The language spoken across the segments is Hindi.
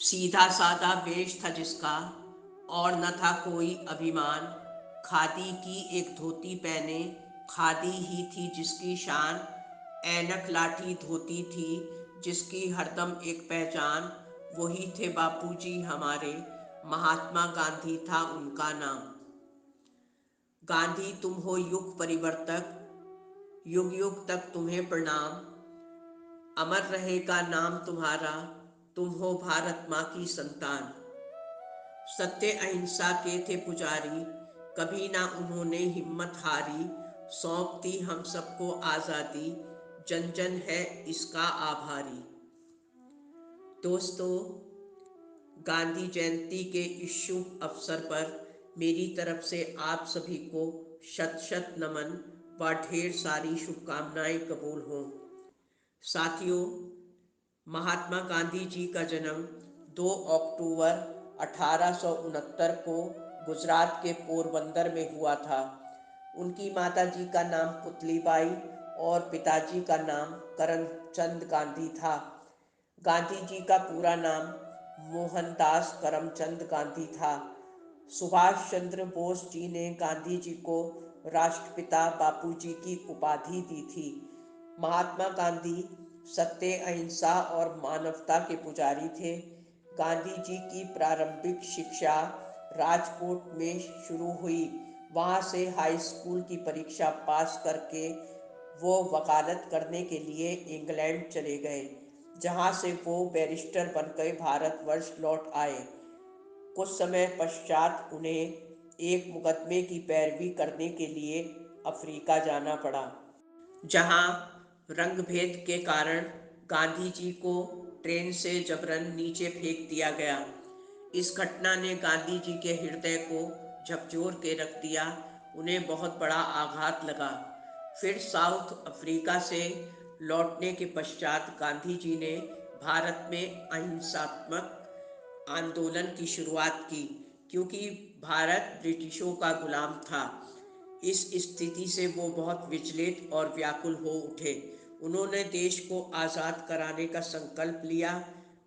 सीधा सादा वेश था जिसका और न था कोई अभिमान। खादी की एक धोती पहने, खादी ही थी जिसकी शान। ऐनक लाठी धोती थी जिसकी हरदम एक पहचान। वही थे बापूजी हमारे, महात्मा गांधी था उनका नाम। गांधी तुम हो युग परिवर्तक, युग युग तक तुम्हें प्रणाम। अमर रहेगा नाम तुम्हारा, तुम हो भारत माँ की संतान। सत्य अहिंसा के थे पुजारी, कभी ना उन्होंने हिम्मत हारी। सौंप दी हम सबको आज़ादी, जन जन है इसका आभारी। दोस्तों, गांधी जयंती के इस शुभ अवसर पर मेरी तरफ से आप सभी को शत शत नमन व ढेर सारी शुभकामनाएं कबूल हों। साथियों, महात्मा गांधी जी का जन्म 2 अक्टूबर 1869 को गुजरात के पोरबंदर में हुआ था। उनकी माता जी का नाम पुतलीबाई और पिताजी का नाम करमचंद गांधी था। गांधी जी का पूरा नाम मोहनदास करमचंद गांधी था। सुभाष चंद्र बोस जी ने गांधी जी को राष्ट्रपिता बापूजी की उपाधि दी थी। महात्मा गांधी सत्य, अहिंसा और मानवता के पुजारी थे। गांधी जी की प्रारंभिक शिक्षा राजकोट में शुरू हुई। वहाँ से हाई स्कूल की परीक्षा पास करके वो वकालत करने के लिए इंग्लैंड चले गए, जहाँ से वो बैरिस्टर बनकर भारतवर्ष लौट आए। कुछ समय पश्चात उन्हें एक मुकदमे की पैरवी करने के लिए अफ्रीका जाना पड़ा, जहां रंग भेद के कारण गांधी जी को ट्रेन से जबरन नीचे फेंक दिया गया। इस घटना ने गांधी जी के हृदय को झकझोर के रख दिया। उन्हें बहुत बड़ा आघात लगा। फिर साउथ अफ्रीका से लौटने के पश्चात गांधी जी ने भारत में अहिंसात्मक आंदोलन की शुरुआत की, क्योंकि भारत ब्रिटिशों का गुलाम था। इस स्थिति से वो बहुत विचलित और व्याकुल हो उठे। उन्होंने देश को आज़ाद कराने का संकल्प लिया।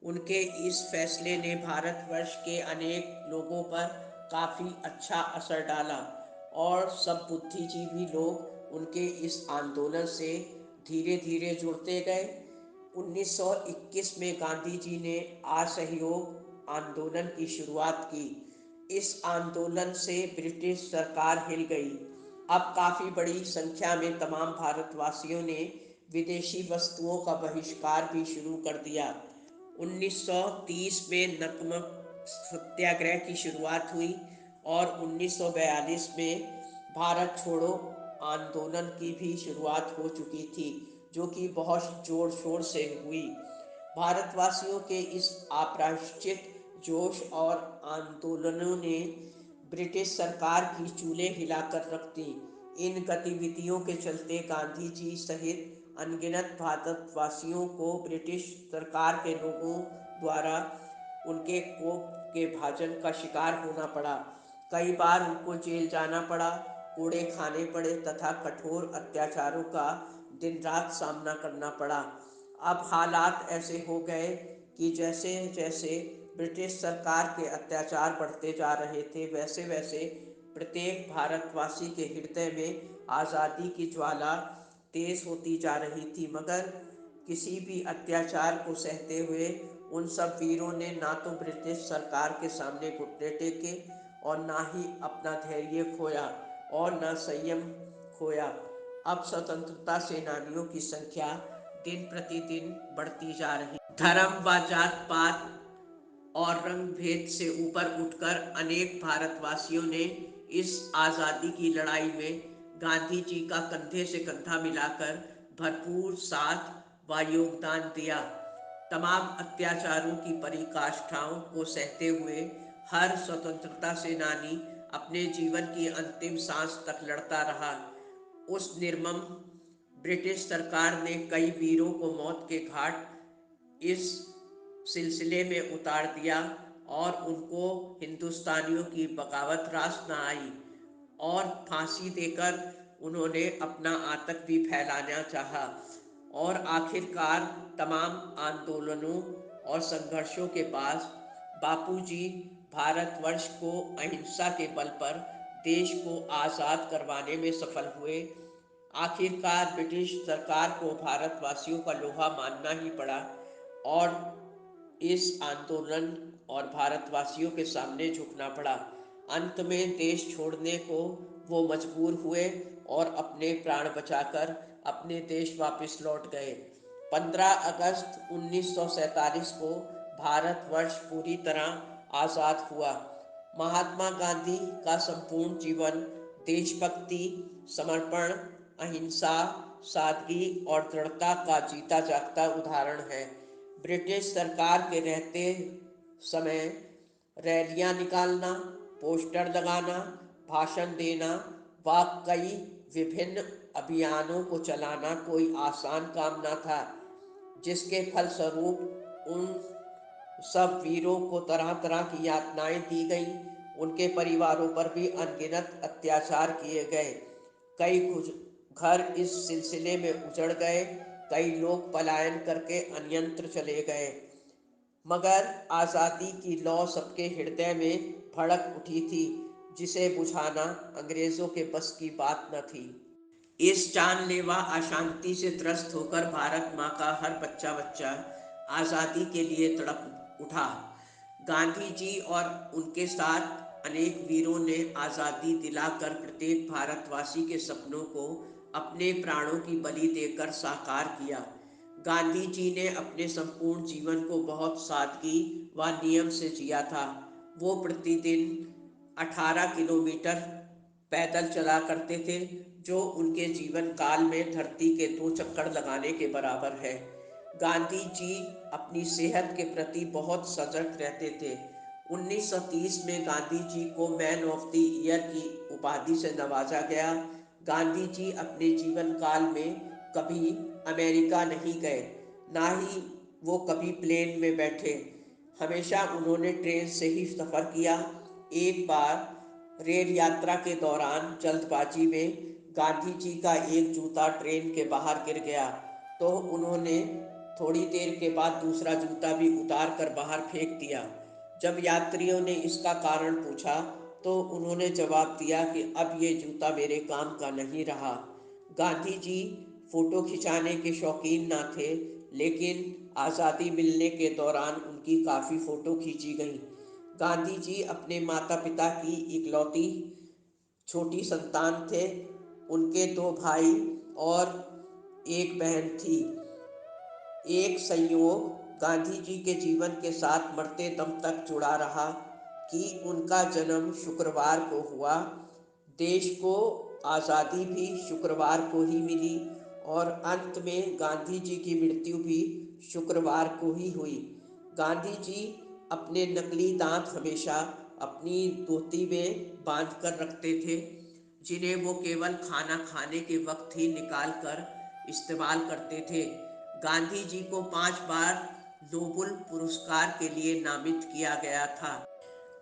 उनके इस फैसले ने भारतवर्ष के अनेक लोगों पर काफ़ी अच्छा असर डाला और सब बुद्धिजीवी लोग उनके इस आंदोलन से धीरे धीरे जुड़ते गए। 1921 में गांधी जी ने असहयोग आंदोलन की शुरुआत की। इस आंदोलन से ब्रिटिश सरकार हिल गई। अब काफ़ी बड़ी संख्या में तमाम भारतवासियों ने विदेशी वस्तुओं का बहिष्कार भी शुरू कर दिया। 1930 में नमक सत्याग्रह की शुरुआत हुई और 1942 में भारत छोड़ो आंदोलन की भी शुरुआत हो चुकी थी, जो कि बहुत जोर शोर से हुई। भारतवासियों के इस अप्रायश्चित जोश और आंदोलनों ने ब्रिटिश सरकार की चूल्हे हिलाकर रख दी। इन गतिविधियों के चलते गांधी जी सहित अनगिनत भारतवासियों को ब्रिटिश सरकार के लोगों द्वारा उनके कोप के भाजन का शिकार होना पड़ा। कई बार उनको जेल जाना पड़ा, कोड़े खाने पड़े तथा कठोर अत्याचारों का दिन रात सामना करना पड़ा। अब हालात ऐसे हो गए कि जैसे जैसे ब्रिटिश सरकार के अत्याचार बढ़ते जा रहे थे, वैसे वैसे प्रत्येक भारतवासी के हृदय में आज़ादी की ज्वाला तेज होती जा रही थी। मगर किसी भी अत्याचार को सहते हुए उन सब वीरों ने ना तो ब्रिटिश सरकार के सामने घुटने टेके और ना ही अपना धैर्य खोया और ना संयम खोया। अब स्वतंत्रता सेनानियों की संख्या दिन प्रतिदिन बढ़ती जा रही। धर्म व जात पात और रंग भेद से ऊपर उठकर अनेक भारतवासियों ने इस आज़ादी की लड़ाई में गांधी जी का कंधे से कंधा मिलाकर भरपूर साथ व योगदान दिया। तमाम अत्याचारों की पराकाष्ठाओं को सहते हुए हर स्वतंत्रता सेनानी अपने जीवन की अंतिम सांस तक लड़ता रहा। उस निर्मम ब्रिटिश सरकार ने कई वीरों को मौत के घाट इस सिलसिले में उतार दिया और उनको हिंदुस्तानियों की बगावत रास न आई और फांसी देकर उन्होंने अपना आतंक भी फैलाना चाहा। और आखिरकार तमाम आंदोलनों और संघर्षों के बाद बापूजी भारतवर्ष को अहिंसा के बल पर देश को आज़ाद करवाने में सफल हुए। आखिरकार ब्रिटिश सरकार को भारतवासियों का लोहा मानना ही पड़ा और इस आंदोलन और भारतवासियों के सामने झुकना पड़ा। अंत में देश छोड़ने को वो मजबूर हुए और अपने प्राण बचाकर अपने देश वापस लौट गए। 15 अगस्त 1947 को भारतवर्ष पूरी तरह आज़ाद हुआ। महात्मा गांधी का संपूर्ण जीवन देशभक्ति, समर्पण, अहिंसा, सादगी और दृढ़ता का जीता जागता उदाहरण है। ब्रिटिश सरकार के रहते समय रैलियां निकालना, पोस्टर लगाना, भाषण देना व कई विभिन्न अभियानों को चलाना कोई आसान काम न था, जिसके फलस्वरूप उन सब वीरों को तरह तरह की यातनाएं दी गई। उनके परिवारों पर भी अनगिनत अत्याचार किए गए। कई घर इस सिलसिले में उजड़ गए। कई लोग पलायन करके अन्यत्र चले गए। मगर आज़ादी की लौ सबके हृदय में भड़क उठी थी, जिसे बुझाना अंग्रेजों के बस की बात न थी। इस जानलेवा अशांति से त्रस्त होकर भारत माँ का हर बच्चा बच्चा आज़ादी के लिए तड़प उठा। गांधी जी और उनके साथ अनेक वीरों ने आज़ादी दिलाकर प्रत्येक भारतवासी के सपनों को अपने प्राणों की बलि देकर साकार किया। गांधी जी ने अपने संपूर्ण जीवन को बहुत सादगी व नियम से जिया था। वो प्रतिदिन 18 किलोमीटर पैदल चला करते थे, जो उनके जीवन काल में धरती के 2 चक्कर लगाने के बराबर है। गांधी जी अपनी सेहत के प्रति बहुत सजग रहते थे। 1930 में गांधी जी को मैन ऑफ द ईयर की उपाधि से नवाजा गया। गांधी जी अपने जीवन काल में कभी अमेरिका नहीं गए, ना ही वो कभी प्लेन में बैठे। हमेशा उन्होंने ट्रेन से ही सफ़र किया। एक बार रेल यात्रा के दौरान जल्दबाजी में गांधी जी का एक जूता ट्रेन के बाहर गिर गया, तो उन्होंने थोड़ी देर के बाद दूसरा जूता भी उतार कर बाहर फेंक दिया। जब यात्रियों ने इसका कारण पूछा, तो उन्होंने जवाब दिया कि अब ये जूता मेरे काम का नहीं रहा। गांधी जी फोटो खिंचाने के शौकीन ना थे, लेकिन आज़ादी मिलने के दौरान उनकी काफ़ी फ़ोटो खींची गई। गांधी जी अपने माता पिता की इकलौती छोटी संतान थे। उनके 2 भाई और एक बहन थी। एक संयोग गांधी जी के जीवन के साथ मरते दम तक जुड़ा रहा कि उनका जन्म शुक्रवार को हुआ। देश को आज़ादी भी शुक्रवार को ही मिली और अंत में गांधी जी की मृत्यु भी शुक्रवार को ही हुई। गांधी जी अपने नकली दांत हमेशा अपनी धोती में बांध कर रखते थे, जिन्हें वो केवल खाना खाने के वक्त ही निकाल कर इस्तेमाल करते थे। गांधी जी को 5 बार नोबेल पुरस्कार के लिए नामित किया गया था।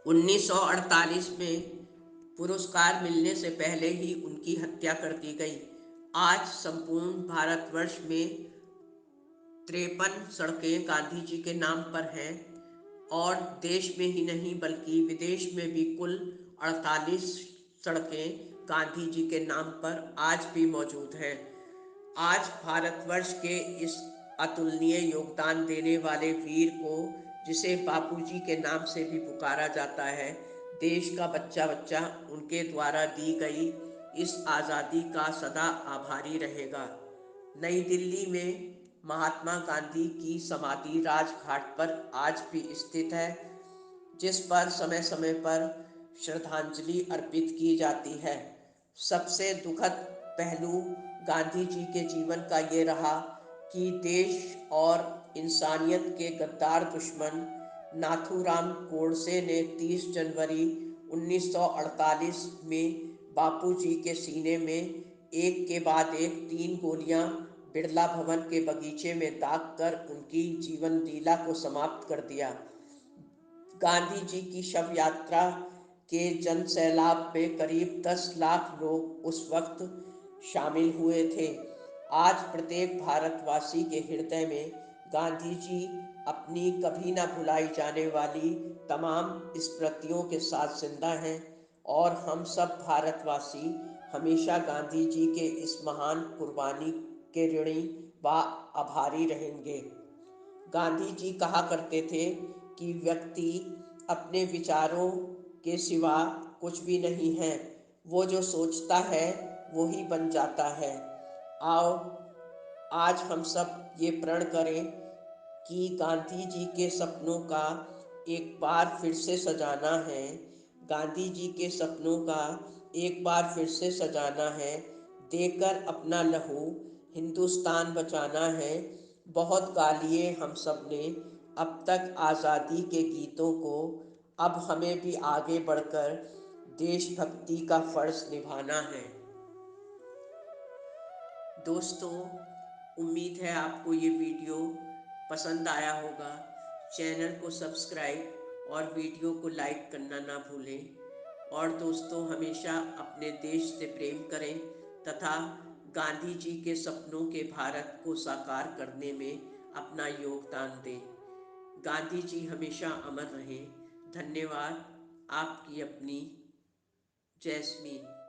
1948 में पुरस्कार मिलने से पहले ही उनकी हत्या कर दी गई। आज संपूर्ण भारतवर्ष में 53 सड़कें गांधी जी के नाम पर हैं और देश में ही नहीं बल्कि विदेश में भी कुल 48 सड़कें गांधी जी के नाम पर आज भी मौजूद हैं। आज भारतवर्ष के इस अतुलनीय योगदान देने वाले वीर को, जिसे बापूजी के नाम से भी पुकारा जाता है, देश का बच्चा बच्चा उनके द्वारा दी गई इस आज़ादी का सदा आभारी रहेगा। नई दिल्ली में महात्मा गांधी की समाधि राजघाट पर आज भी स्थित है, जिस पर समय समय पर श्रद्धांजलि अर्पित की जाती है। सबसे दुखद पहलू गांधी जी के जीवन का ये रहा कि देश और इंसानियत के गद्दार दुश्मन नाथूराम गोडसे ने 30 जनवरी 1948 में बापूजी के सीने में एक के बाद एक 3 गोलियां बिरला भवन के बगीचे में दाग कर उनकी जीवन लीला को समाप्त कर दिया। गांधी जी की शव यात्रा के जन सैलाब में करीब 10 लाख लोग उस वक्त शामिल हुए थे। आज प्रत्येक भारतवासी के हृदय में गांधी जी अपनी कभी ना भुलाई जाने वाली तमाम स्मृतियों के साथ जिंदा हैं और हम सब भारतवासी हमेशा गांधी जी के इस महान कुर्बानी के ऋणी व आभारी रहेंगे। गांधी जी कहा करते थे कि व्यक्ति अपने विचारों के सिवा कुछ भी नहीं है, वो जो सोचता है वो ही बन जाता है। आओ आज हम सब ये प्रण करें कि गांधी जी के सपनों का एक बार फिर से सजाना है, गांधी जी के सपनों का एक बार फिर से सजाना है, देकर अपना लहू हिंदुस्तान बचाना है। बहुत गा लिए हम सब ने अब तक आज़ादी के गीतों को, अब हमें भी आगे बढ़कर देशभक्ति का फर्ज निभाना है। दोस्तों, उम्मीद है आपको ये वीडियो पसंद आया होगा। चैनल को सब्सक्राइब और वीडियो को लाइक करना ना भूलें। और दोस्तों, हमेशा अपने देश से प्रेम करें तथा गांधी जी के सपनों के भारत को साकार करने में अपना योगदान दें। गांधी जी हमेशा अमर रहें। धन्यवाद। आपकी अपनी जैस्मीन।